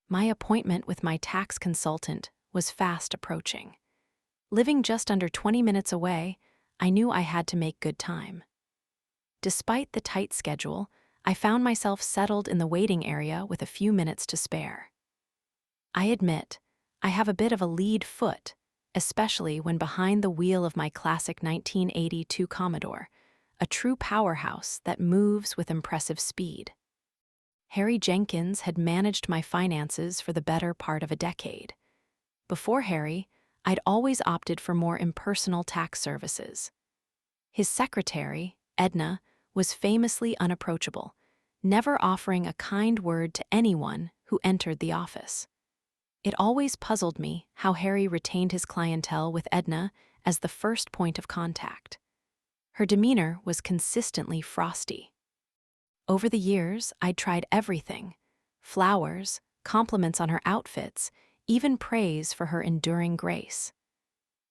My appointment with my tax consultant was fast approaching. Living just under 20 minutes away, I knew I had to make good time. Despite the tight schedule, I found myself settled in the waiting area with a few minutes to spare. I admit, I have a bit of a lead foot, especially when behind the wheel of my classic 1982 Commodore, a true powerhouse that moves with impressive speed. Harry Jenkins had managed my finances for the better part of a decade. Before Harry, I'd always opted for more impersonal tax services. His secretary, Edna, was famously unapproachable, never offering a kind word to anyone who entered the office. It always puzzled me how Harry retained his clientele with Edna as the first point of contact. Her demeanor was consistently frosty. Over the years, I'd tried everything: flowers, compliments on her outfits, even praise for her enduring grace.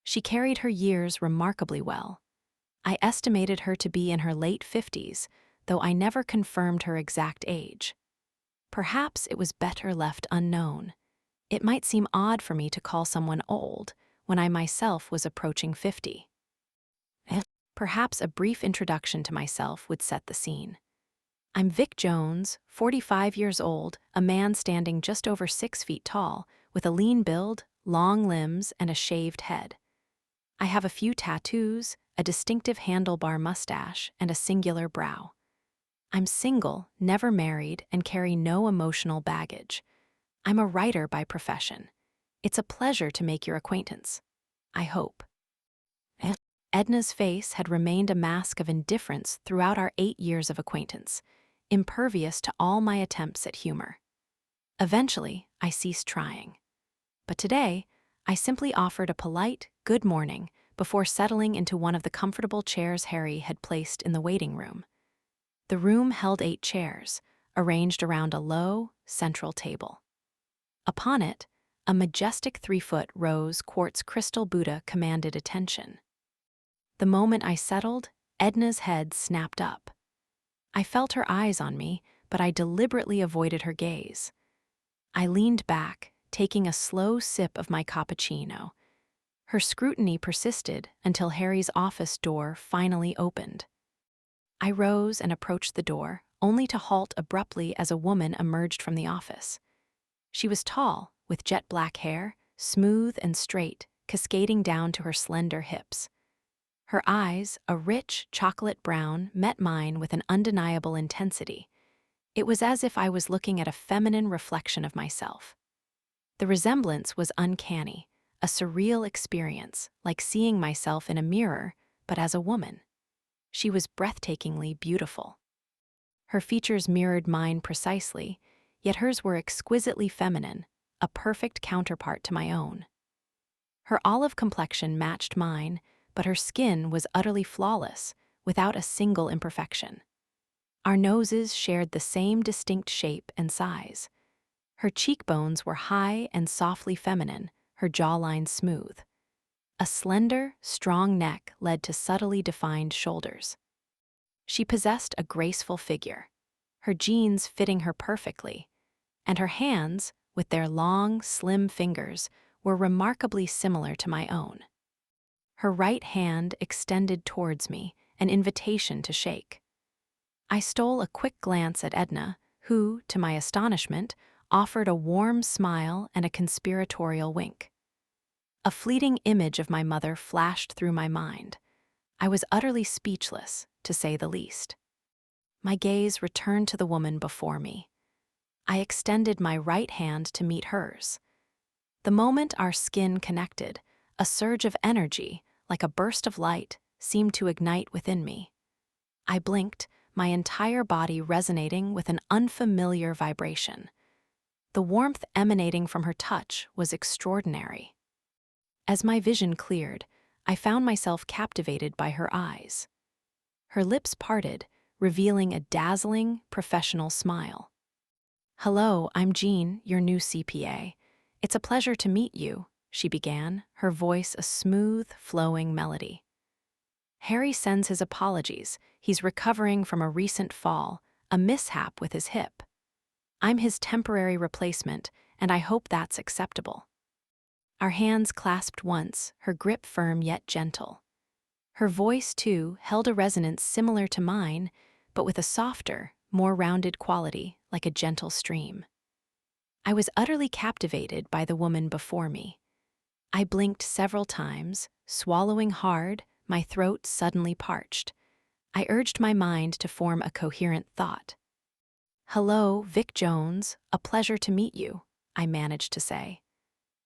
She carried her years remarkably well. I estimated her to be in her late 50s, though I never confirmed her exact age. Perhaps it was better left unknown. It might seem odd for me to call someone old when I myself was approaching 50. Perhaps a brief introduction to myself would set the scene. I'm Vic Jones, 45 years old, a man standing just over 6 feet tall, with a lean build, long limbs, and a shaved head. I have a few tattoos, a distinctive handlebar mustache, and a singular brow. I'm single, never married, and carry no emotional baggage. I'm a writer by profession. It's a pleasure to make your acquaintance. I hope. Edna's face had remained a mask of indifference throughout our 8 years of acquaintance, impervious to all my attempts at humor. Eventually, I ceased trying. But today, I simply offered a polite good morning before settling into one of the comfortable chairs Harry had placed in the waiting room. The room held 8 chairs, arranged around a low, central table. Upon it, a majestic 3-foot rose quartz crystal Buddha commanded attention. The moment I settled, Edna's head snapped up. I felt her eyes on me, but I deliberately avoided her gaze. I leaned back, taking a slow sip of my cappuccino. Her scrutiny persisted until Harry's office door finally opened. I rose and approached the door, only to halt abruptly as a woman emerged from the office. She was tall, with jet black hair, smooth and straight, cascading down to her slender hips. Her eyes, a rich chocolate brown, met mine with an undeniable intensity. It was as if I was looking at a feminine reflection of myself. The resemblance was uncanny, a surreal experience, like seeing myself in a mirror, but as a woman. She was breathtakingly beautiful. Her features mirrored mine precisely, yet hers were exquisitely feminine, a perfect counterpart to my own. Her olive complexion matched mine, but her skin was utterly flawless, without a single imperfection. Our noses shared the same distinct shape and size. Her cheekbones were high and softly feminine, her jawline smooth. A slender, strong neck led to subtly defined shoulders. She possessed a graceful figure, her jeans fitting her perfectly, and her hands, with their long, slim fingers, were remarkably similar to my own. Her right hand extended towards me, an invitation to shake. I stole a quick glance at Edna, who, to my astonishment, offered a warm smile and a conspiratorial wink. A fleeting image of my mother flashed through my mind. I was utterly speechless, to say the least. My gaze returned to the woman before me. I extended my right hand to meet hers. The moment our skin connected, a surge of energy, like a burst of light, seemed to ignite within me. I blinked, my entire body resonating with an unfamiliar vibration. The warmth emanating from her touch was extraordinary. As my vision cleared, I found myself captivated by her eyes. Her lips parted, revealing a dazzling, professional smile. "Hello, I'm Jean, your new CPA. It's a pleasure to meet you," she began, her voice a smooth, flowing melody. "Harry sends his apologies. He's recovering from a recent fall, a mishap with his hip. I'm his temporary replacement, and I hope that's acceptable." Our hands clasped once, her grip firm yet gentle. Her voice, too, held a resonance similar to mine, but with a softer, more rounded quality, like a gentle stream. I was utterly captivated by the woman before me. I blinked several times, swallowing hard, my throat suddenly parched. I urged my mind to form a coherent thought. "Hello, Vic Jones, a pleasure to meet you," I managed to say.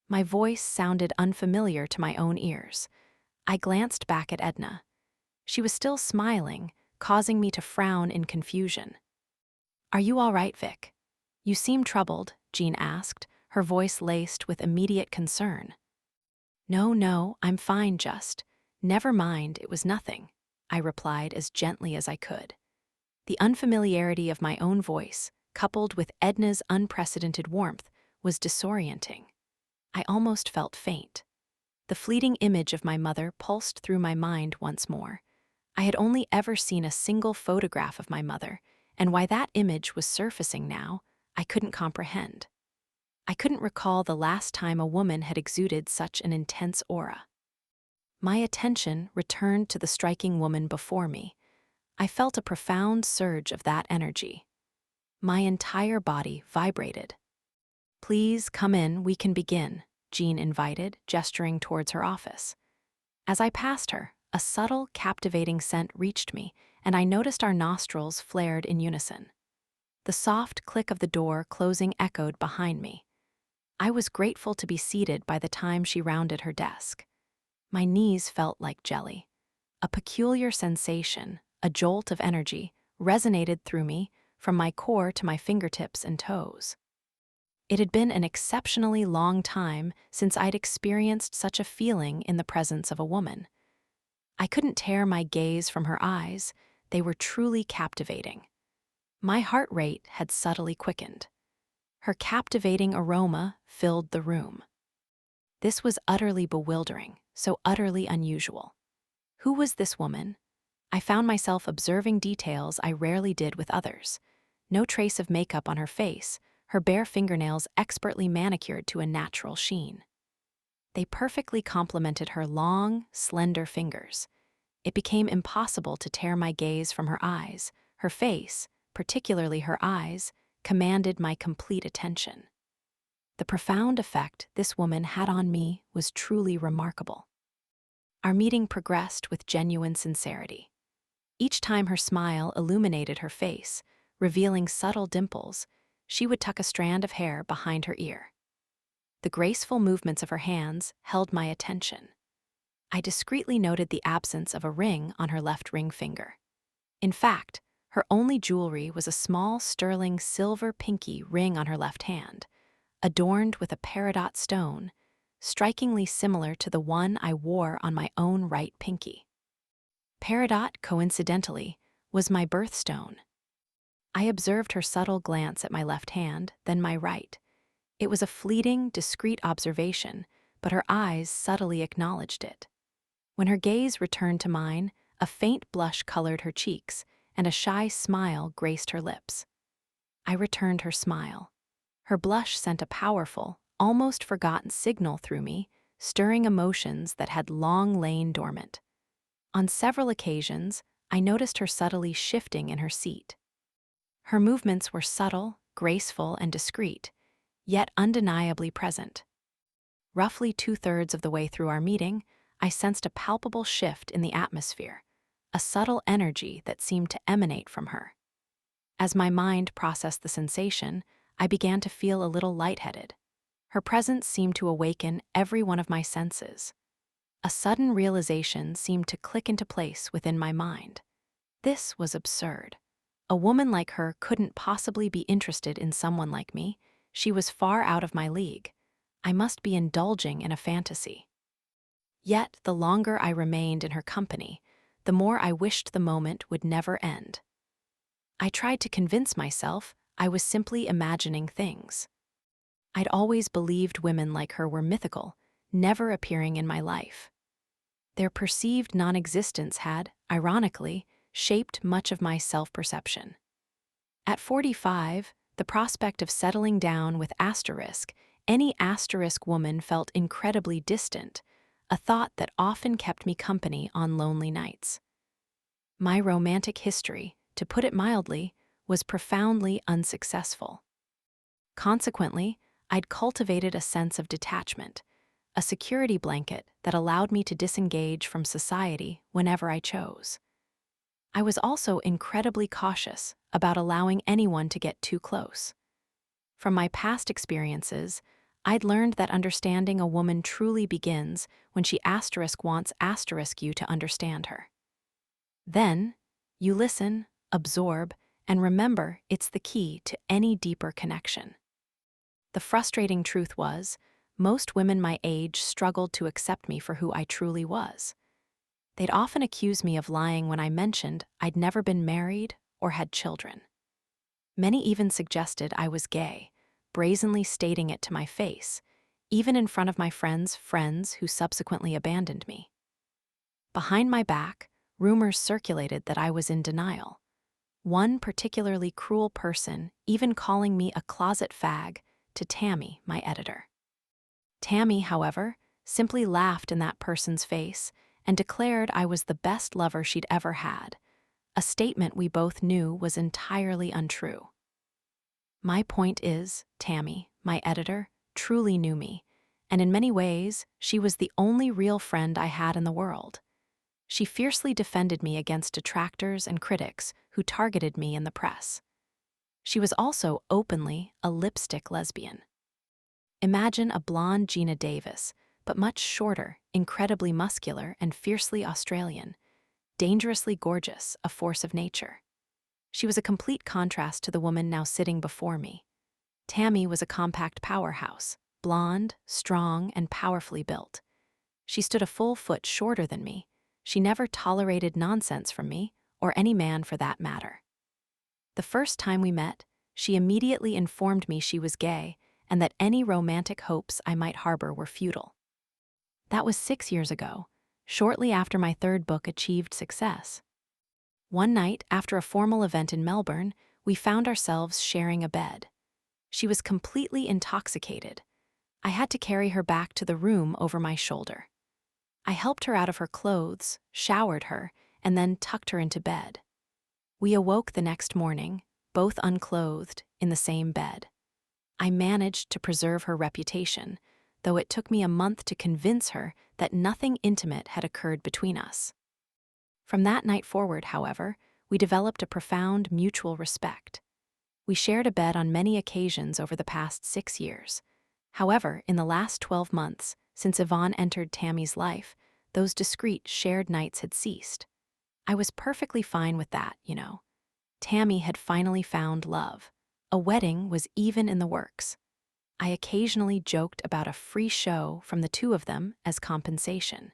My voice sounded unfamiliar to my own ears. I glanced back at Edna. She was still smiling, causing me to frown in confusion. "Are you all right, Vic? You seem troubled," Jean asked, her voice laced with immediate concern. No, I'm fine, just. Never mind, it was nothing," I replied as gently as I could. The unfamiliarity of my own voice, coupled with Edna's unprecedented warmth, was disorienting. I almost felt faint. The fleeting image of my mother pulsed through my mind once more. I had only ever seen a single photograph of my mother, and why that image was surfacing now, I couldn't comprehend. I couldn't recall the last time a woman had exuded such an intense aura. My attention returned to the striking woman before me. I felt a profound surge of that energy. My entire body vibrated. "Please come in, we can begin," Jean invited, gesturing towards her office. As I passed her, a subtle, captivating scent reached me, and I noticed our nostrils flared in unison. The soft click of the door closing echoed behind me. I was grateful to be seated by the time she rounded her desk. My knees felt like jelly. A peculiar sensation, a jolt of energy, resonated through me, from my core to my fingertips and toes. It had been an exceptionally long time since I'd experienced such a feeling in the presence of a woman. I couldn't tear my gaze from her eyes, they were truly captivating. My heart rate had subtly quickened. Her captivating aroma filled the room. This was utterly bewildering, so utterly unusual. Who was this woman? I found myself observing details I rarely did with others. No trace of makeup on her face, her bare fingernails expertly manicured to a natural sheen. They perfectly complemented her long, slender fingers. It became impossible to tear my gaze from her eyes. Her face, particularly her eyes, commanded my complete attention. The profound effect this woman had on me was truly remarkable. Our meeting progressed with genuine sincerity. Each time her smile illuminated her face, revealing subtle dimples, she would tuck a strand of hair behind her ear. The graceful movements of her hands held my attention. I discreetly noted the absence of a ring on her left ring finger. In fact, her only jewelry was a small sterling silver pinky ring on her left hand, adorned with a peridot stone, strikingly similar to the one I wore on my own right pinky. Peridot, coincidentally, was my birthstone. I observed her subtle glance at my left hand, then my right. It was a fleeting, discreet observation, but her eyes subtly acknowledged it. When her gaze returned to mine, a faint blush colored her cheeks, and a shy smile graced her lips. I returned her smile. Her blush sent a powerful, almost forgotten signal through me, stirring emotions that had long lain dormant. On several occasions, I noticed her subtly shifting in her seat. Her movements were subtle, graceful, and discreet, yet undeniably present. Roughly 2/3 of the way through our meeting, I sensed a palpable shift in the atmosphere, a subtle energy that seemed to emanate from her. As my mind processed the sensation, I began to feel a little lightheaded. Her presence seemed to awaken every one of my senses. A sudden realization seemed to click into place within my mind. This was absurd. A woman like her couldn't possibly be interested in someone like me. She was far out of my league. I must be indulging in a fantasy. Yet, the longer I remained in her company, the more I wished the moment would never end. I tried to convince myself I was simply imagining things. I'd always believed women like her were mythical, never appearing in my life. Their perceived non-existence had, ironically, shaped much of my self-perception. At 45, the prospect of settling down with asterisk, any asterisk woman felt incredibly distant, a thought that often kept me company on lonely nights. My romantic history, to put it mildly, was profoundly unsuccessful. Consequently, I'd cultivated a sense of detachment, a security blanket that allowed me to disengage from society whenever I chose. I was also incredibly cautious about allowing anyone to get too close. From my past experiences, I'd learned that understanding a woman truly begins when she wants you to understand her. Then, you listen, absorb, and remember it's the key to any deeper connection. The frustrating truth was, most women my age struggled to accept me for who I truly was. They'd often accuse me of lying when I mentioned I'd never been married or had children. Many even suggested I was gay, brazenly stating it to my face, even in front of my friends' friends who subsequently abandoned me. Behind my back, rumors circulated that I was in denial. One particularly cruel person even calling me a closet fag to Tammy, my editor. Tammy, however, simply laughed in that person's face and declared I was the best lover she'd ever had, a statement we both knew was entirely untrue. My point is, Tammy, my editor, truly knew me, and in many ways, she was the only real friend I had in the world. She fiercely defended me against detractors and critics who targeted me in the press. She was also openly a lipstick lesbian. Imagine a blonde Gina Davis, but much shorter, incredibly muscular, and fiercely Australian, dangerously gorgeous, a force of nature. She was a complete contrast to the woman now sitting before me. Tammy was a compact powerhouse, blonde, strong, and powerfully built. She stood a full foot shorter than me. She never tolerated nonsense from me, or any man for that matter. The first time we met, she immediately informed me she was gay and that any romantic hopes I might harbor were futile. That was 6 years ago, shortly after my third book achieved success. One night, after a formal event in Melbourne, we found ourselves sharing a bed. She was completely intoxicated. I had to carry her back to the room over my shoulder. I helped her out of her clothes, showered her, and then tucked her into bed. We awoke the next morning, both unclothed, in the same bed. I managed to preserve her reputation, though it took me a month to convince her that nothing intimate had occurred between us. From that night forward, however, we developed a profound mutual respect. We shared a bed on many occasions over the past 6 years. However, in the last 12 months, since Yvonne entered Tammy's life, those discreet shared nights had ceased. I was perfectly fine with that, you know. Tammy had finally found love. A wedding was even in the works. I occasionally joked about a free show from the two of them as compensation.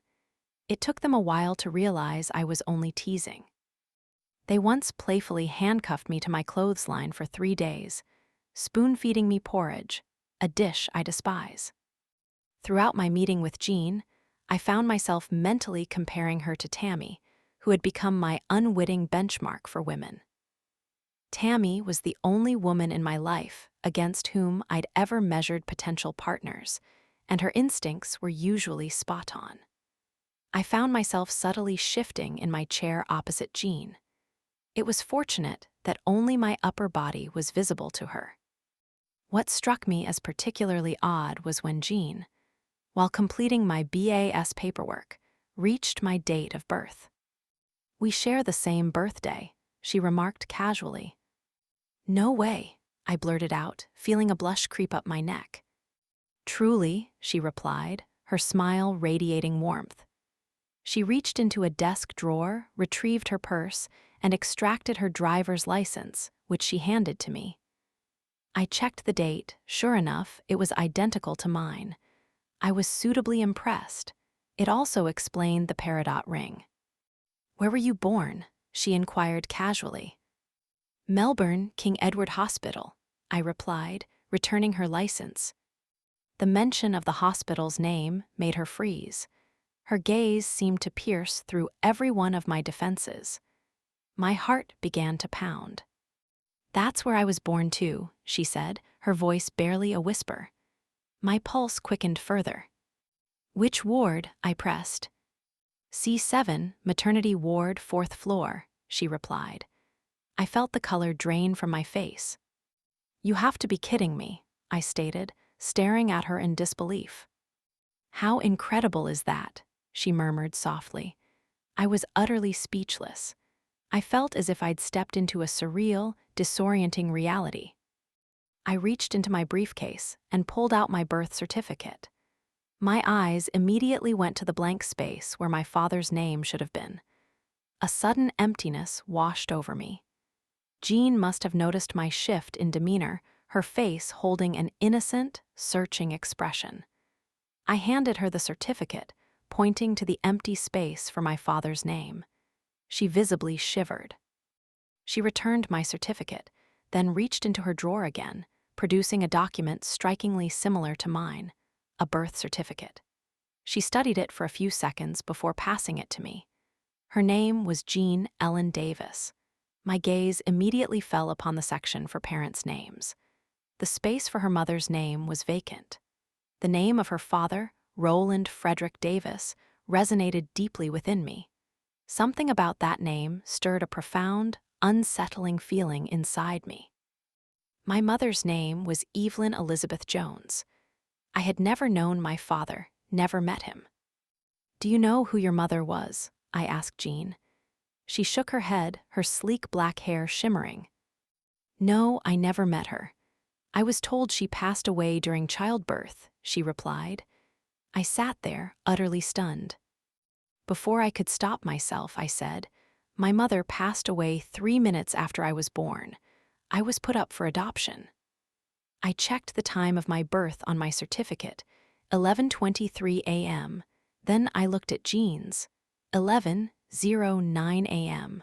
It took them a while to realize I was only teasing. They once playfully handcuffed me to my clothesline for 3 days, spoon-feeding me porridge, a dish I despise. Throughout my meeting with Jean, I found myself mentally comparing her to Tammy, who had become my unwitting benchmark for women. Tammy was the only woman in my life against whom I'd ever measured potential partners, and her instincts were usually spot on. I found myself subtly shifting in my chair opposite Jean. It was fortunate that only my upper body was visible to her. What struck me as particularly odd was when Jean, while completing my BAS paperwork, reached my date of birth. "We share the same birthday," she remarked casually. "No way," I blurted out, feeling a blush creep up my neck. "Truly," she replied, her smile radiating warmth. She reached into a desk drawer, retrieved her purse, and extracted her driver's license, which she handed to me. I checked the date. Sure enough, it was identical to mine. I was suitably impressed. It also explained the peridot ring. "Where were you born?" she inquired casually. "Melbourne, King Edward Hospital," I replied, returning her license. The mention of the hospital's name made her freeze. Her gaze seemed to pierce through every one of my defenses. My heart began to pound. That's where I was born too, she said, her voice barely a whisper. My pulse quickened further. Which ward? I pressed. C7, maternity ward, 4th floor, she replied. I felt the color drain from my face. You have to be kidding me, I stated, staring at her in disbelief. How incredible is that? She murmured softly. I was utterly speechless. I felt as if I'd stepped into a surreal, disorienting reality. I reached into my briefcase and pulled out my birth certificate. My eyes immediately went to the blank space where my father's name should have been. A sudden emptiness washed over me. Jean must have noticed my shift in demeanor, her face holding an innocent, searching expression. I handed her the certificate, pointing to the empty space for my father's name. She visibly shivered. She returned my certificate, then reached into her drawer again, producing a document strikingly similar to mine, a birth certificate. She studied it for a few seconds before passing it to me. Her name was Jean Ellen Davis. My gaze immediately fell upon the section for parents' names. The space for her mother's name was vacant. The name of her father, Roland Frederick Davis, resonated deeply within me. Something about that name stirred a profound, unsettling feeling inside me. My mother's name was Evelyn Elizabeth Jones. I had never known my father, never met him. Do you know who your mother was? I asked Jean. She shook her head, her sleek black hair shimmering. No, I never met her. I was told she passed away during childbirth, she replied. I sat there, utterly stunned. Before I could stop myself, I said, my mother passed away 3 minutes after I was born. I was put up for adoption. I checked the time of my birth on my certificate, 11:23 a.m. Then I looked at Jean's, 11:09 a.m.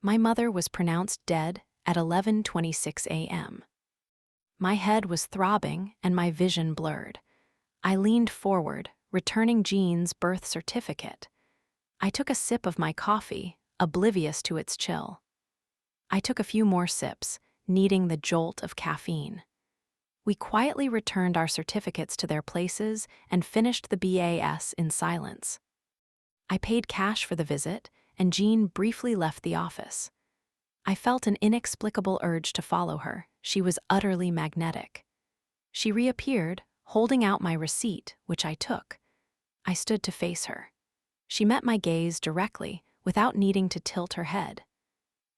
My mother was pronounced dead at 11:26 a.m. My head was throbbing and my vision blurred. I leaned forward, returning Jean's birth certificate. I took a sip of my coffee, oblivious to its chill. I took a few more sips, needing the jolt of caffeine. We quietly returned our certificates to their places and finished the BAS in silence. I paid cash for the visit, and Jean briefly left the office. I felt an inexplicable urge to follow her. She was utterly magnetic. She reappeared, holding out my receipt, which I took. I stood to face her. She met my gaze directly, without needing to tilt her head.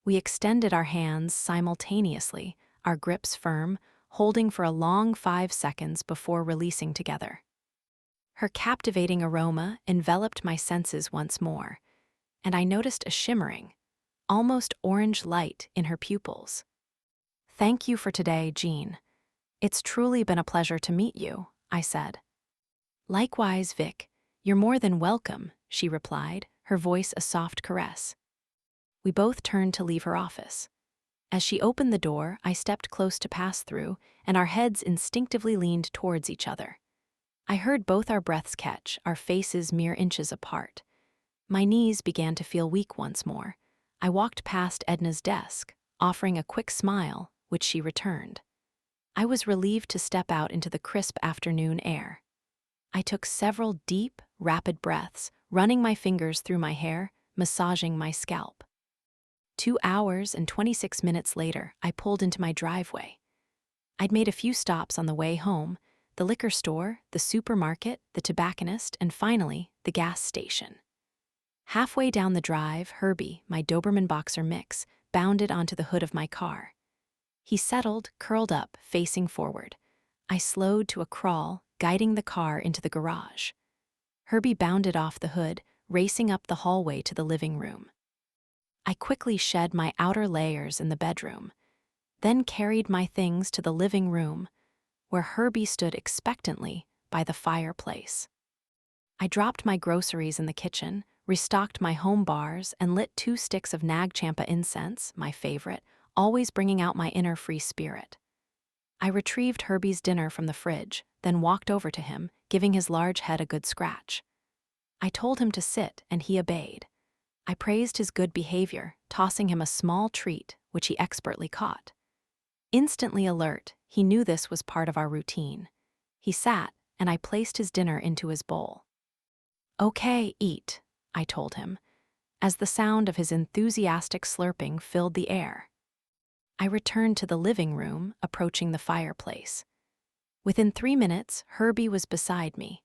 We extended our hands simultaneously, our grips firm, holding for a long 5 seconds before releasing together. Her captivating aroma enveloped my senses once more, and I noticed a shimmering, almost orange light in her pupils. Thank you for today, Jean. It's truly been a pleasure to meet you, I said. Likewise, Vic. You're more than welcome, she replied, her voice a soft caress. We both turned to leave her office. As she opened the door, I stepped close to pass through, and our heads instinctively leaned towards each other. I heard both our breaths catch, our faces mere inches apart. My knees began to feel weak once more. I walked past Edna's desk, offering a quick smile, which she returned. I was relieved to step out into the crisp afternoon air. I took several deep, rapid breaths, running my fingers through my hair, massaging my scalp. 2 hours and 26 minutes later, I pulled into my driveway. I'd made a few stops on the way home, the liquor store, the supermarket, the tobacconist, and finally, the gas station. Halfway down the drive, Herbie, my Doberman Boxer mix, bounded onto the hood of my car. He settled, curled up, facing forward. I slowed to a crawl, guiding the car into the garage. Herbie bounded off the hood, racing up the hallway to the living room. I quickly shed my outer layers in the bedroom, then carried my things to the living room, where Herbie stood expectantly by the fireplace. I dropped my groceries in the kitchen, restocked my home bars, and lit 2 sticks of Nag Champa incense, my favorite, always bringing out my inner free spirit. I retrieved Herbie's dinner from the fridge, then walked over to him, giving his large head a good scratch. I told him to sit, and he obeyed. I praised his good behavior, tossing him a small treat, which he expertly caught. Instantly alert, he knew this was part of our routine. He sat, and I placed his dinner into his bowl. "Okay, eat," I told him, as the sound of his enthusiastic slurping filled the air. I returned to the living room, approaching the fireplace. Within 3 minutes, Herbie was beside me.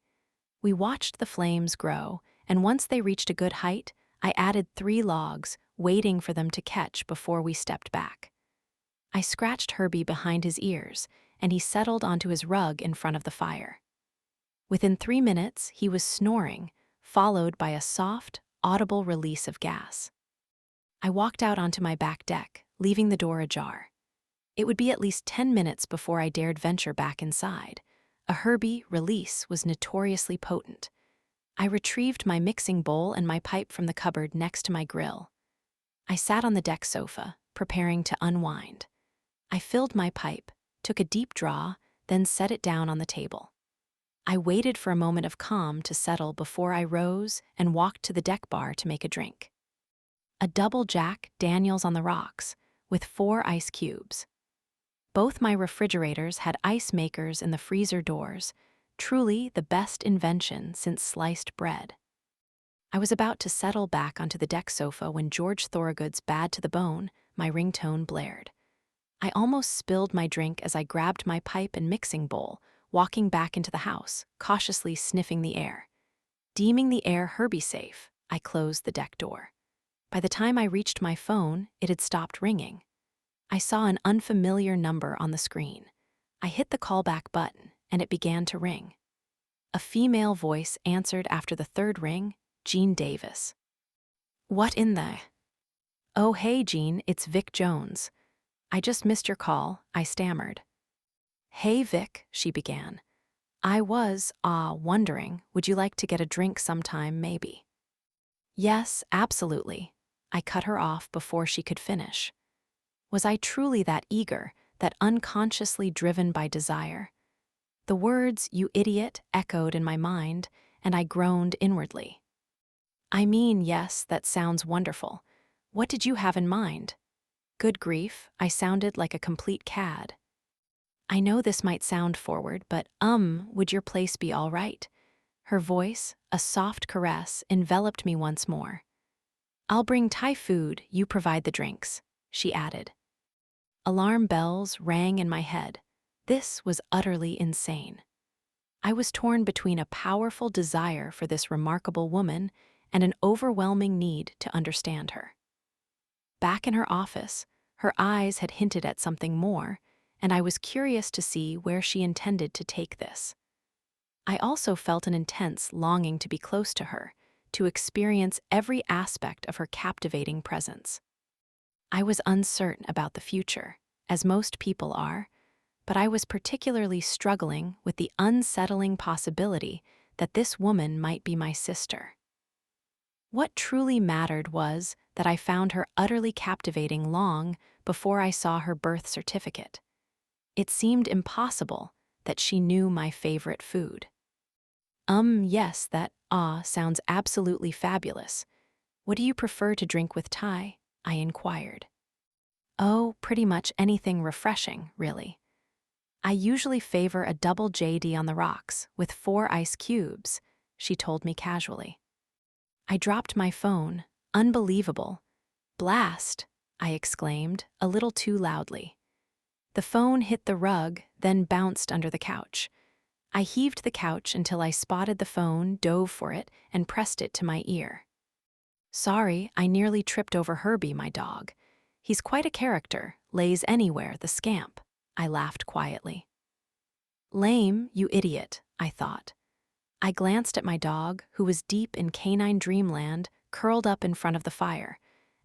We watched the flames grow, and once they reached a good height, I added 3 logs, waiting for them to catch before we stepped back. I scratched Herbie behind his ears, and he settled onto his rug in front of the fire. Within 3 minutes, he was snoring, followed by a soft, audible release of gas. I walked out onto my back deck, leaving the door ajar. It would be at least 10 minutes before I dared venture back inside. A Herbie release was notoriously potent. I retrieved my mixing bowl and my pipe from the cupboard next to my grill. I sat on the deck sofa, preparing to unwind. I filled my pipe, took a deep draw, then set it down on the table. I waited for a moment of calm to settle before I rose and walked to the deck bar to make a drink. A double Jack Daniels on the rocks, with 4 ice cubes. Both my refrigerators had ice makers in the freezer doors, truly the best invention since sliced bread. I was about to settle back onto the deck sofa when George Thorogood's Bad to the Bone, my ringtone, blared. I almost spilled my drink as I grabbed my pipe and mixing bowl, walking back into the house, cautiously sniffing the air. Deeming the air Herbie safe, I closed the deck door. By the time I reached my phone, it had stopped ringing. I saw an unfamiliar number on the screen. I hit the callback button, and it began to ring. A female voice answered after the 3rd ring, Jean Davis. "What in the—" "Oh, hey, Jean, it's Vic Jones. I just missed your call," I stammered. "Hey, Vic," she began. "I was, wondering, would you like to get a drink sometime, maybe?" "Yes, absolutely." I cut her off before she could finish. Was I truly that eager, that unconsciously driven by desire? The words, "you idiot," echoed in my mind, and I groaned inwardly. "I mean, yes, that sounds wonderful. What did you have in mind?" Good grief, I sounded like a complete cad. "I know this might sound forward, but, would your place be all right?" Her voice, a soft caress, enveloped me once more. "I'll bring Thai food, you provide the drinks," she added. Alarm bells rang in my head. This was utterly insane. I was torn between a powerful desire for this remarkable woman and an overwhelming need to understand her. Back in her office, her eyes had hinted at something more, and I was curious to see where she intended to take this. I also felt an intense longing to be close to her, to experience every aspect of her captivating presence. I was uncertain about the future, as most people are, but I was particularly struggling with the unsettling possibility that this woman might be my sister. What truly mattered was that I found her utterly captivating long before I saw her birth certificate. It seemed impossible that she knew my favorite food. Yes, that sounds absolutely fabulous. What do you prefer to drink with Thai?" I inquired. "Oh, pretty much anything refreshing, really. I usually favor a double JD on the rocks with 4 ice cubes," she told me casually. I dropped my phone. Unbelievable. "Blast!" I exclaimed, a little too loudly. The phone hit the rug, then bounced under the couch. I heaved the couch until I spotted the phone, dove for it, and pressed it to my ear. "Sorry, I nearly tripped over Herbie, my dog. He's quite a character, lays anywhere, the scamp," I laughed quietly. "Lame, you idiot," I thought. I glanced at my dog, who was deep in canine dreamland, curled up in front of the fire,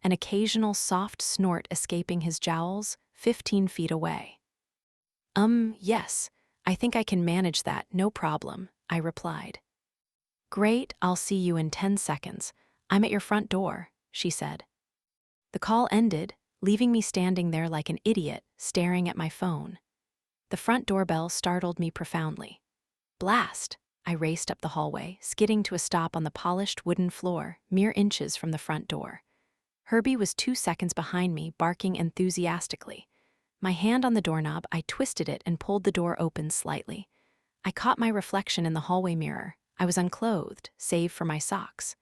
an occasional soft snort escaping his jowls 15 feet away. Yes, I think I can manage that, no problem," I replied. "Great, I'll see you in 10 seconds. I'm at your front door," she said. The call ended, leaving me standing there like an idiot, staring at my phone. The front doorbell startled me profoundly. Blast! I raced up the hallway, skidding to a stop on the polished wooden floor, mere inches from the front door. Herbie was 2 seconds behind me, barking enthusiastically. My hand on the doorknob, I twisted it and pulled the door open slightly. I caught my reflection in the hallway mirror. I was unclothed, save for my socks.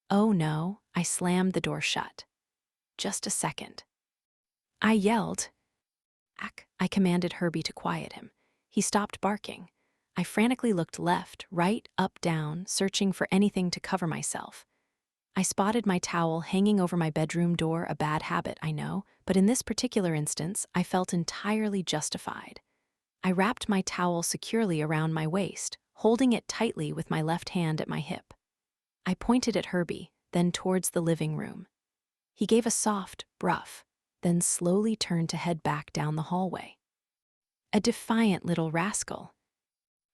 Oh no, I slammed the door shut. Just a second. I yelled. I commanded Herbie to quiet him. He stopped barking. I frantically looked left, right, up, down, searching for anything to cover myself. I spotted my towel hanging over my bedroom door, a bad habit, I know, but in this particular instance, I felt entirely justified. I wrapped my towel securely around my waist, holding it tightly with my left hand at my hip. I pointed at Herbie, then towards the living room. He gave a soft, bruff, then slowly turned to head back down the hallway. A defiant little rascal.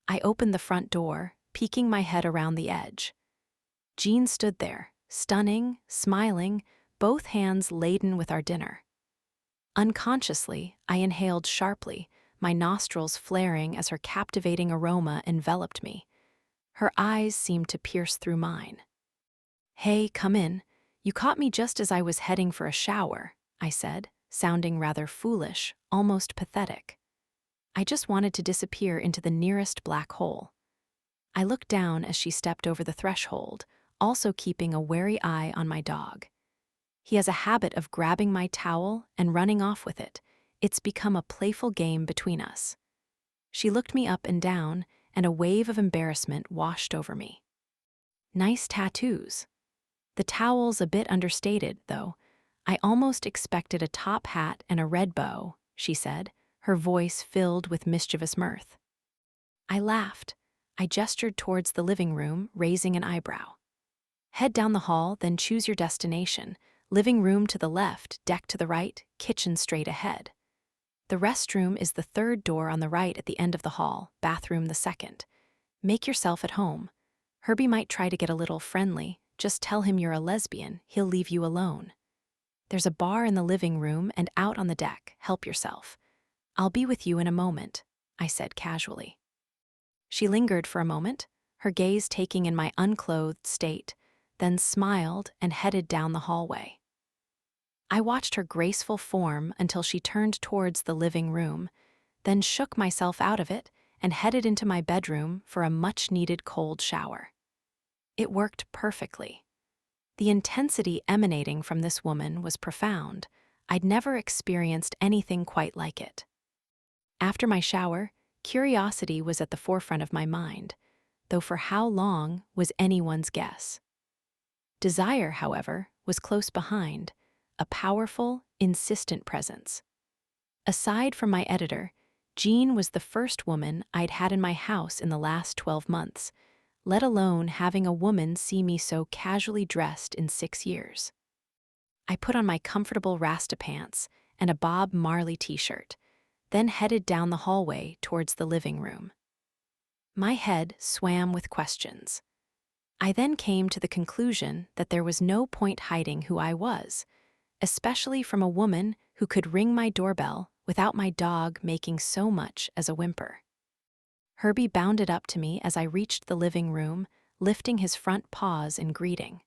I opened the front door, peeking my head around the edge. Jean stood there, stunning, smiling, both hands laden with our dinner. Unconsciously, I inhaled sharply, my nostrils flaring as her captivating aroma enveloped me. Her eyes seemed to pierce through mine. "Hey, come in. You caught me just as I was heading for a shower," I said, sounding rather foolish, almost pathetic. I just wanted to disappear into the nearest black hole. I looked down as she stepped over the threshold, also keeping a wary eye on my dog. He has a habit of grabbing my towel and running off with it. It's become a playful game between us. She looked me up and down, and a wave of embarrassment washed over me. Nice tattoos. The towel's a bit understated, though. I almost expected a top hat and a red bow, she said, her voice filled with mischievous mirth. I laughed. I gestured towards the living room, raising an eyebrow. Head down the hall, then choose your destination. Living room to the left, deck to the right, kitchen straight ahead. The restroom is the third door on the right at the end of the hall, bathroom the second. Make yourself at home. Herbie might try to get a little friendly. Just tell him you're a lesbian. He'll leave you alone. There's a bar in the living room and out on the deck. Help yourself. I'll be with you in a moment, I said casually. She lingered for a moment, her gaze taking in my unclothed state, then smiled and headed down the hallway. I watched her graceful form until she turned towards the living room, then shook myself out of it and headed into my bedroom for a much-needed cold shower. It worked perfectly. The intensity emanating from this woman was profound. I'd never experienced anything quite like it. After my shower, curiosity was at the forefront of my mind, though for how long was anyone's guess. Desire, however, was close behind, a powerful, insistent presence. Aside from my editor, Jean was the first woman I'd had in my house in the last 12 months, let alone having a woman see me so casually dressed in 6 years. I put on my comfortable Rasta pants and a Bob Marley t-shirt, then headed down the hallway towards the living room. My head swam with questions. I then came to the conclusion that there was no point hiding who I was, especially from a woman who could ring my doorbell without my dog making so much as a whimper. Herbie bounded up to me as I reached the living room, lifting his front paws in greeting.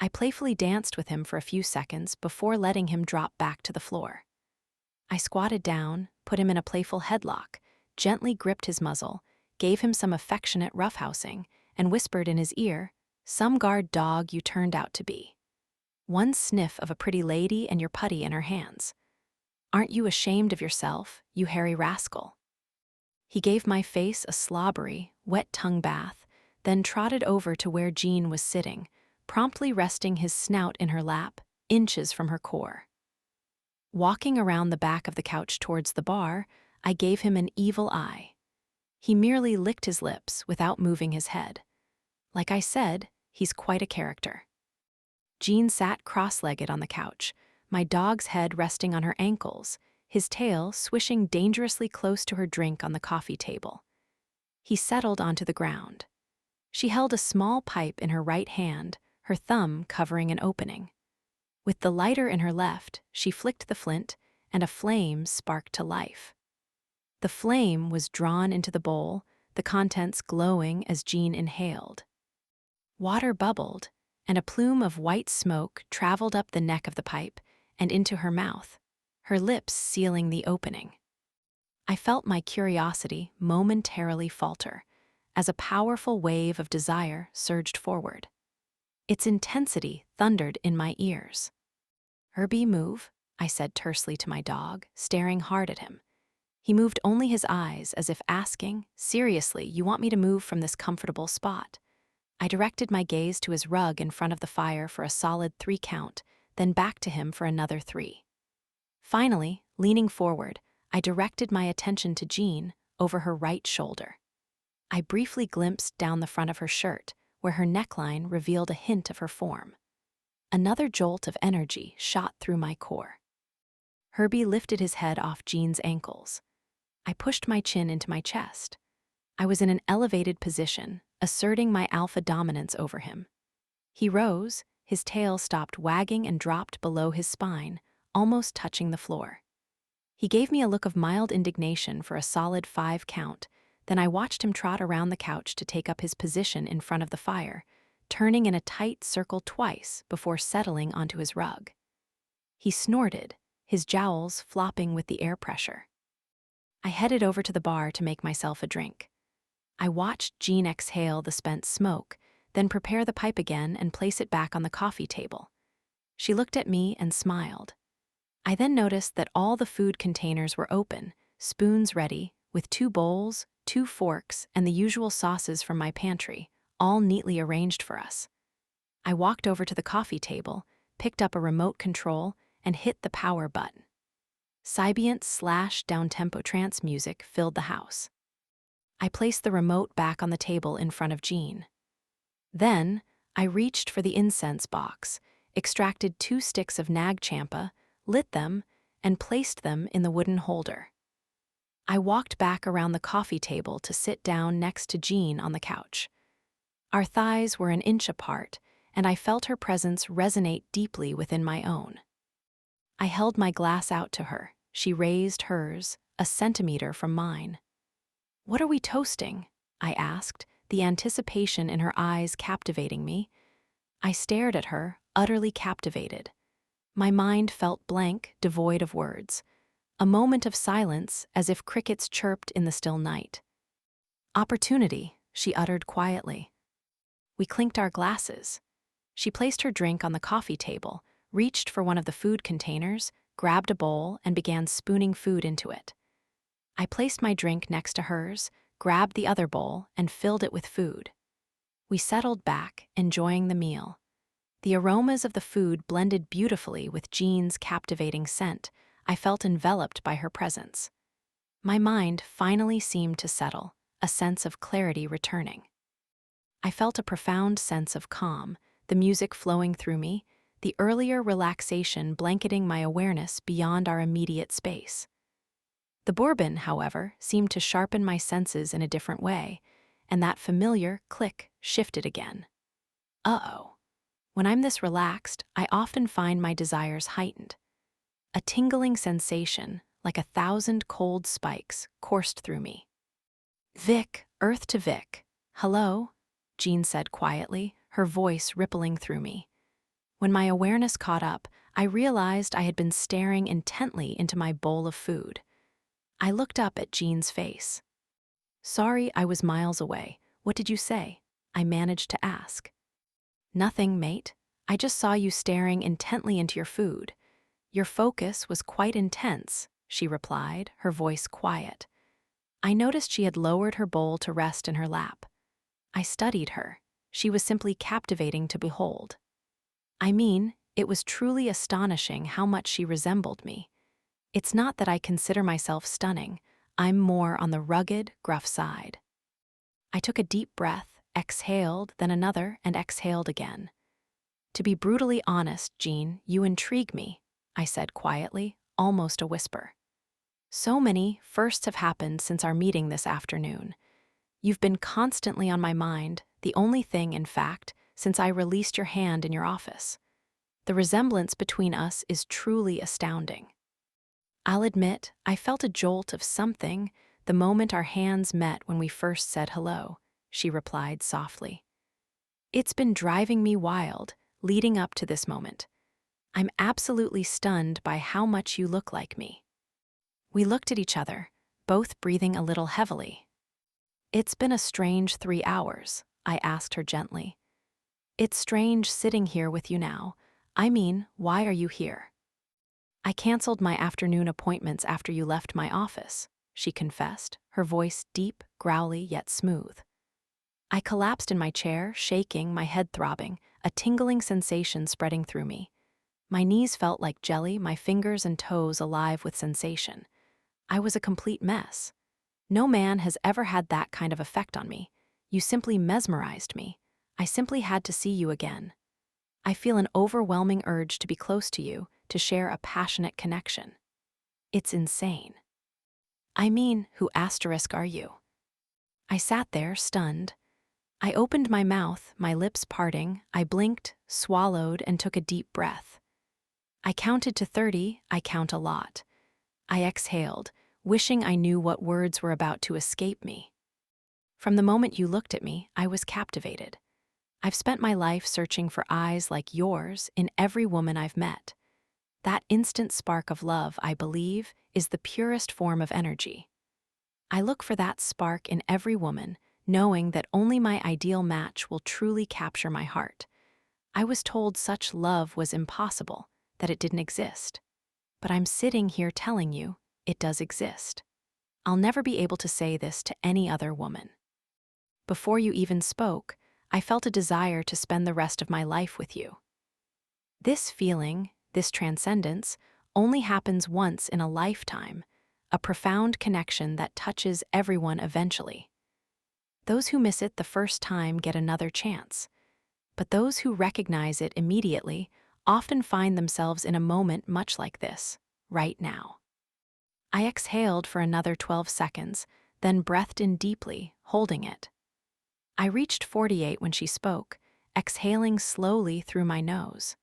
I playfully danced with him for a few seconds before letting him drop back to the floor. I squatted down, put him in a playful headlock, gently gripped his muzzle, gave him some affectionate roughhousing, and whispered in his ear, "Some guard dog you turned out to be. One sniff of a pretty lady and your putty in her hands. Aren't you ashamed of yourself, you hairy rascal?" He gave my face a slobbery, wet tongue bath, then trotted over to where Jean was sitting, promptly resting his snout in her lap, inches from her core. Walking around the back of the couch towards the bar, I gave him an evil eye. He merely licked his lips without moving his head. Like I said, he's quite a character. Jean sat cross-legged on the couch, my dog's head resting on her ankles, his tail swishing dangerously close to her drink on the coffee table. He settled onto the ground. She held a small pipe in her right hand, her thumb covering an opening. With the lighter in her left, she flicked the flint, and a flame sparked to life. The flame was drawn into the bowl, the contents glowing as Jean inhaled. Water bubbled, and a plume of white smoke traveled up the neck of the pipe and into her mouth, her lips sealing the opening. I felt my curiosity momentarily falter as a powerful wave of desire surged forward. Its intensity thundered in my ears. "Herbie, move," I said tersely to my dog, staring hard at him. He moved only his eyes as if asking, "Seriously, you want me to move from this comfortable spot?" I directed my gaze to his rug in front of the fire for a solid 3 count, then back to him for another 3. Finally, leaning forward, I directed my attention to Jean over her right shoulder. I briefly glimpsed down the front of her shirt, where her neckline revealed a hint of her form. Another jolt of energy shot through my core. Herbie lifted his head off Jean's ankles. I pushed my chin into my chest. I was in an elevated position, asserting my alpha dominance over him. He rose, his tail stopped wagging and dropped below his spine, almost touching the floor. He gave me a look of mild indignation for a solid 5 count, then I watched him trot around the couch to take up his position in front of the fire, turning in a tight circle twice before settling onto his rug. He snorted, his jowls flopping with the air pressure. I headed over to the bar to make myself a drink. I watched Jean exhale the spent smoke, then prepare the pipe again and place it back on the coffee table. She looked at me and smiled. I then noticed that all the food containers were open, spoons ready, with 2 bowls, 2 forks, and the usual sauces from my pantry, all neatly arranged for us. I walked over to the coffee table, picked up a remote control, and hit the power button. Sybient / down-tempo trance music filled the house. I placed the remote back on the table in front of Jean. Then, I reached for the incense box, extracted 2 sticks of nag champa, lit them, and placed them in the wooden holder. I walked back around the coffee table to sit down next to Jean on the couch. Our thighs were an inch apart, and I felt her presence resonate deeply within my own. I held my glass out to her. She raised hers, a centimeter from mine. "What are we toasting?" I asked, the anticipation in her eyes captivating me. I stared at her, utterly captivated. My mind felt blank, devoid of words. A moment of silence, as if crickets chirped in the still night. "Opportunity," she uttered quietly. We clinked our glasses. She placed her drink on the coffee table, reached for one of the food containers, grabbed a bowl, and began spooning food into it. I placed my drink next to hers, grabbed the other bowl, and filled it with food. We settled back, enjoying the meal. The aromas of the food blended beautifully with Jean's captivating scent. I felt enveloped by her presence. My mind finally seemed to settle, a sense of clarity returning. I felt a profound sense of calm, the music flowing through me, the earlier relaxation blanketing my awareness beyond our immediate space. The bourbon, however, seemed to sharpen my senses in a different way, and that familiar click shifted again. Uh-oh. When I'm this relaxed, I often find my desires heightened. A tingling sensation, like 1,000 cold spikes, coursed through me. "Vic, Earth to Vic. Hello?" Jean said quietly, her voice rippling through me. When my awareness caught up, I realized I had been staring intently into my bowl of food. I looked up at Jean's face. "Sorry, I was miles away. What did you say?" I managed to ask. "Nothing, mate. I just saw you staring intently into your food. Your focus was quite intense," she replied, her voice quiet. I noticed she had lowered her bowl to rest in her lap. I studied her. She was simply captivating to behold. I mean, it was truly astonishing how much she resembled me. It's not that I consider myself stunning. I'm more on the rugged, gruff side. I took a deep breath, exhaled, then another, and exhaled again. "To be brutally honest, Jean, you intrigue me," I said quietly, almost a whisper. "So many firsts have happened since our meeting this afternoon. You've been constantly on my mind, the only thing, in fact, since I released your hand in your office. The resemblance between us is truly astounding. I'll admit, I felt a jolt of something the moment our hands met when we first said hello," she replied softly. It's been driving me wild, leading up to this moment. I'm absolutely stunned by how much you look like me." We looked at each other, both breathing a little heavily. "It's been a strange 3 hours," I asked her gently. "It's strange sitting here with you now. I mean, why are you here?" "I canceled my afternoon appointments after you left my office," she confessed, her voice deep, growly, yet smooth. I collapsed in my chair, shaking, my head throbbing, a tingling sensation spreading through me. My knees felt like jelly, my fingers and toes alive with sensation. I was a complete mess. No man has ever had that kind of effect on me. You simply mesmerized me. I simply had to see you again. I feel an overwhelming urge to be close to you, to share a passionate connection. It's insane. I mean, who asterisk are you? I sat there, stunned. I opened my mouth, my lips parting. I blinked, swallowed, and took a deep breath. I counted to 30, I count a lot. I exhaled, wishing I knew what words were about to escape me. From the moment you looked at me, I was captivated. I've spent my life searching for eyes like yours in every woman I've met. That instant spark of love, I believe, is the purest form of energy. I look for that spark in every woman, knowing that only my ideal match will truly capture my heart. I was told such love was impossible, that it didn't exist. But I'm sitting here telling you, it does exist. I'll never be able to say this to any other woman. Before you even spoke, I felt a desire to spend the rest of my life with you. This feeling, this transcendence, only happens once in a lifetime, a profound connection that touches everyone eventually. Those who miss it the first time get another chance, but those who recognize it immediately often find themselves in a moment much like this, right now. I exhaled for another 12 seconds, then breathed in deeply, holding it. I reached 48 when she spoke, exhaling slowly through my nose.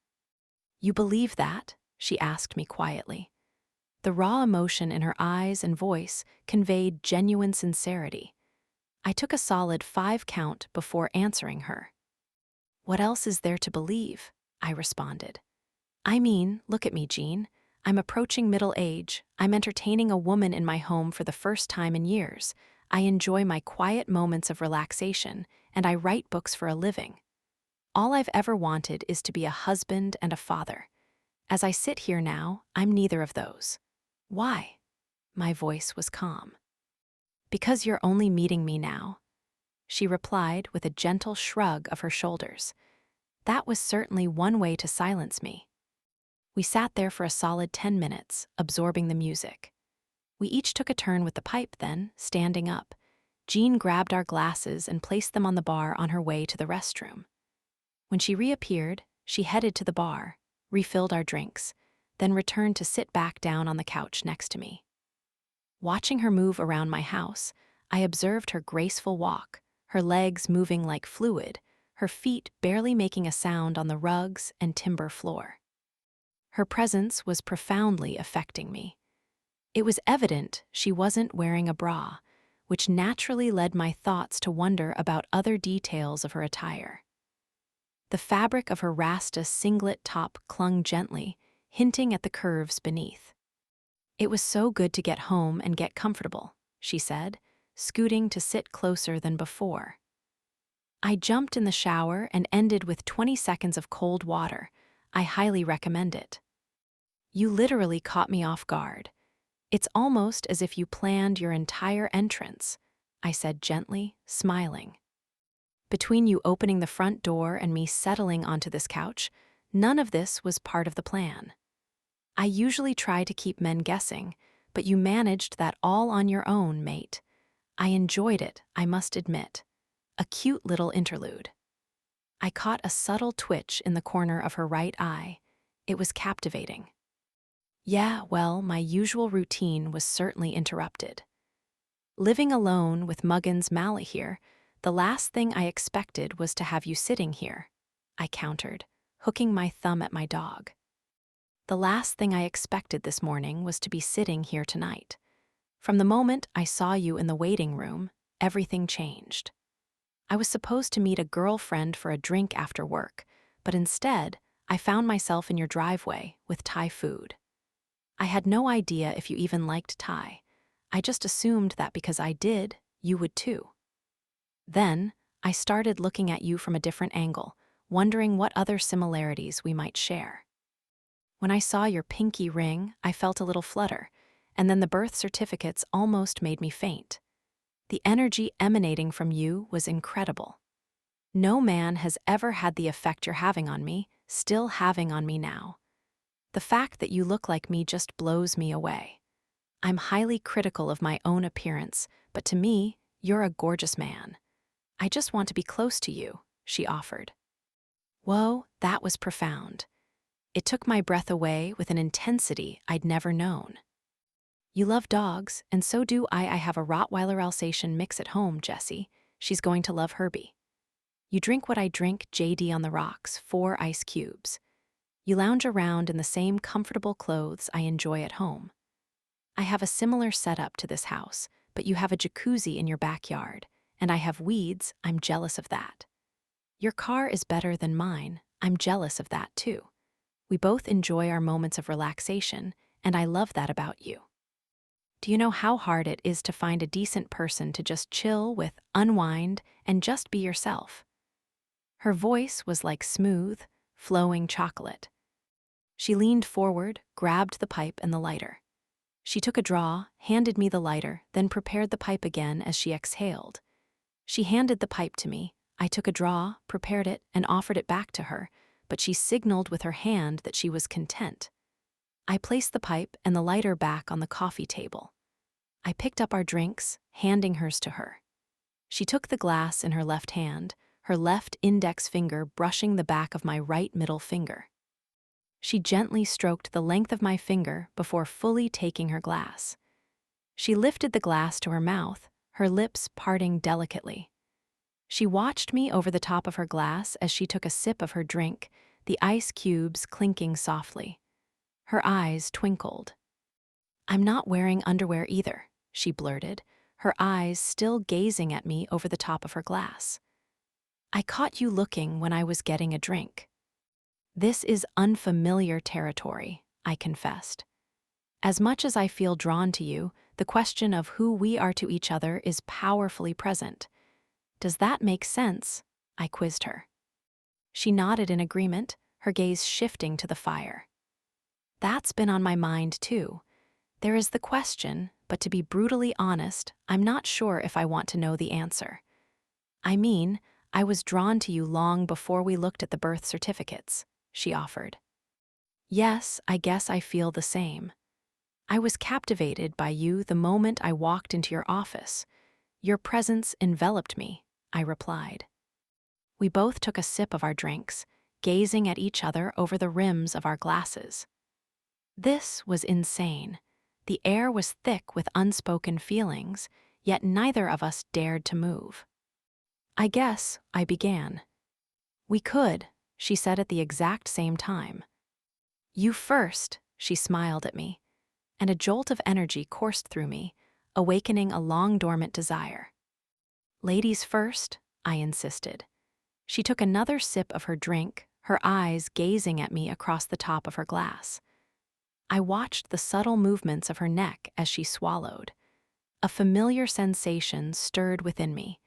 "You believe that?" she asked me quietly. The raw emotion in her eyes and voice conveyed genuine sincerity. I took a solid 5 count before answering her. "What else is there to believe?" I responded. "I mean, look at me, Jean. I'm approaching middle age. I'm entertaining a woman in my home for the first time in years. I enjoy my quiet moments of relaxation, and I write books for a living. All I've ever wanted is to be a husband and a father. As I sit here now, I'm neither of those." "Why?" My voice was calm. "Because you're only meeting me now," she replied with a gentle shrug of her shoulders. That was certainly one way to silence me. We sat there for a solid 10 minutes, absorbing the music. We each took a turn with the pipe then, standing up. Jean grabbed our glasses and placed them on the bar on her way to the restroom. When she reappeared, she headed to the bar, refilled our drinks, then returned to sit back down on the couch next to me. Watching her move around my house, I observed her graceful walk, her legs moving like fluid, her feet barely making a sound on the rugs and timber floor. Her presence was profoundly affecting me. It was evident she wasn't wearing a bra, which naturally led my thoughts to wonder about other details of her attire. The fabric of her Rasta singlet top clung gently, hinting at the curves beneath. "It was so good to get home and get comfortable," she said, scooting to sit closer than before. I jumped in the shower and ended with 20 seconds of cold water. I highly recommend it. "You literally caught me off guard. It's almost as if you planned your entire entrance," I said gently, smiling. "Between you opening the front door and me settling onto this couch, none of this was part of the plan. I usually try to keep men guessing, but you managed that all on your own, mate. I enjoyed it, I must admit. A cute little interlude." I caught a subtle twitch in the corner of her right eye. It was captivating. Yeah, well, my usual routine was certainly interrupted. Living alone with Muggins Malley here, the last thing I expected was to have you sitting here, I countered, hooking my thumb at my dog. The last thing I expected this morning was to be sitting here tonight. From the moment I saw you in the waiting room, everything changed. I was supposed to meet a girlfriend for a drink after work, but instead, I found myself in your driveway with Thai food. I had no idea if you even liked Thai. I just assumed that because I did, you would too. Then, I started looking at you from a different angle, wondering what other similarities we might share. When I saw your pinky ring, I felt a little flutter, and then the birth certificates almost made me faint. The energy emanating from you was incredible. No man has ever had the effect you're having on me, still having on me now. The fact that you look like me just blows me away. I'm highly critical of my own appearance, but to me, you're a gorgeous man. I just want to be close to you, she offered. Whoa, that was profound. It took my breath away with an intensity I'd never known. You love dogs, and so do I. I have a Rottweiler Alsatian mix at home, Jessie. She's going to love Herbie. You drink what I drink, JD on the rocks, 4 ice cubes. You lounge around in the same comfortable clothes I enjoy at home. I have a similar setup to this house, but you have a jacuzzi in your backyard, and I have weeds. I'm jealous of that. Your car is better than mine. I'm jealous of that too. We both enjoy our moments of relaxation, and I love that about you. Do you know how hard it is to find a decent person to just chill with, unwind, and just be yourself? Her voice was like smooth, flowing chocolate. She leaned forward, grabbed the pipe and the lighter. She took a draw, handed me the lighter, then prepared the pipe again as she exhaled. She handed the pipe to me. I took a draw, prepared it, and offered it back to her, but she signaled with her hand that she was content. I placed the pipe and the lighter back on the coffee table. I picked up our drinks, handing hers to her. She took the glass in her left hand, her left index finger brushing the back of my right middle finger. She gently stroked the length of my finger before fully taking her glass. She lifted the glass to her mouth, her lips parting delicately. She watched me over the top of her glass as she took a sip of her drink, the ice cubes clinking softly. Her eyes twinkled. "I'm not wearing underwear either," she blurted, her eyes still gazing at me over the top of her glass. "I caught you looking when I was getting a drink." "This is unfamiliar territory," I confessed. "As much as I feel drawn to you, the question of who we are to each other is powerfully present. Does that make sense?" I quizzed her. She nodded in agreement, her gaze shifting to the fire. "That's been on my mind too. There is the question, but to be brutally honest, I'm not sure if I want to know the answer. I mean, I was drawn to you long before we looked at the birth certificates," she offered. "Yes, I guess I feel the same. I was captivated by you the moment I walked into your office. Your presence enveloped me," I replied. We both took a sip of our drinks, gazing at each other over the rims of our glasses. This was insane. The air was thick with unspoken feelings, yet neither of us dared to move. "I guess," I began. "We could," she said at the exact same time. "You first," she smiled at me, and a jolt of energy coursed through me, awakening a long-dormant desire. "Ladies first," I insisted. She took another sip of her drink, her eyes gazing at me across the top of her glass. I watched the subtle movements of her neck as she swallowed. A familiar sensation stirred within me.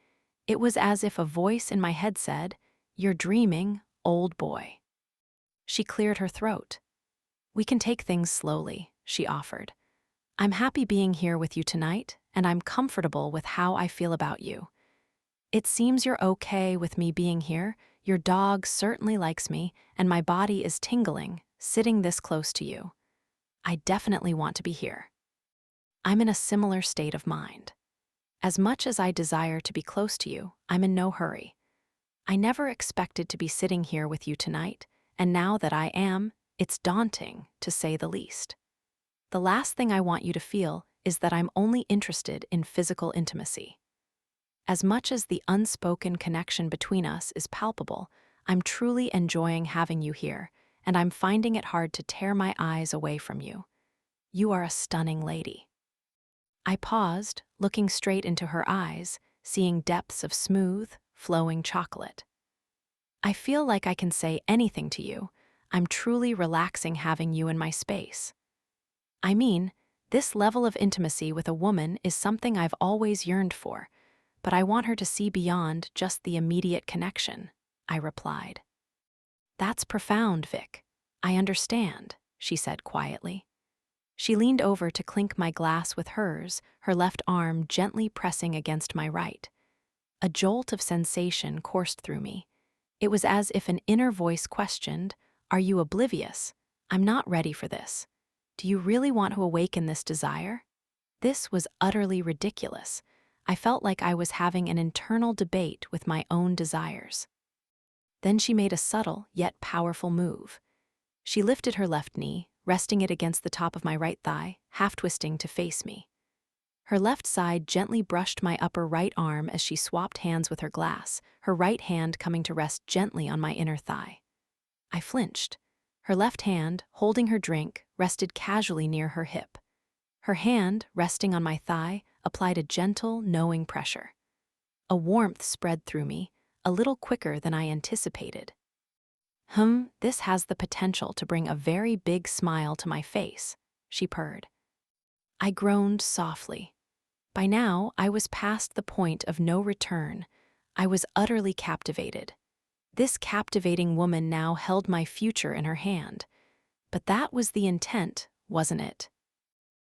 It was as if a voice in my head said, "You're dreaming, old boy." She cleared her throat. "We can take things slowly," she offered. "I'm happy being here with you tonight, and I'm comfortable with how I feel about you. It seems you're okay with me being here. Your dog certainly likes me, and my body is tingling, sitting this close to you. I definitely want to be here." I'm in a similar state of mind. As much as I desire to be close to you, I'm in no hurry. I never expected to be sitting here with you tonight, and now that I am, it's daunting, to say the least. The last thing I want you to feel is that I'm only interested in physical intimacy. As much as the unspoken connection between us is palpable, I'm truly enjoying having you here, and I'm finding it hard to tear my eyes away from you. You are a stunning lady. I paused, looking straight into her eyes, seeing depths of smooth, flowing chocolate. I feel like I can say anything to you. I'm truly relaxing having you in my space. I mean, this level of intimacy with a woman is something I've always yearned for, but I want her to see beyond just the immediate connection, I replied. That's profound, Vic. I understand, she said quietly. She leaned over to clink my glass with hers, her left arm gently pressing against my right. A jolt of sensation coursed through me. It was as if an inner voice questioned, "Are you oblivious? I'm not ready for this. Do you really want to awaken this desire?" This was utterly ridiculous. I felt like I was having an internal debate with my own desires. Then she made a subtle yet powerful move. She lifted her left knee, resting it against the top of my right thigh, half-twisting to face me. Her left side gently brushed my upper right arm as she swapped hands with her glass, her right hand coming to rest gently on my inner thigh. I flinched. Her left hand, holding her drink, rested casually near her hip. Her hand, resting on my thigh, applied a gentle, knowing pressure. A warmth spread through me, a little quicker than I anticipated. This has the potential to bring a very big smile to my face, she purred. I groaned softly. By now, I was past the point of no return. I was utterly captivated. This captivating woman now held my future in her hand. But that was the intent, wasn't it?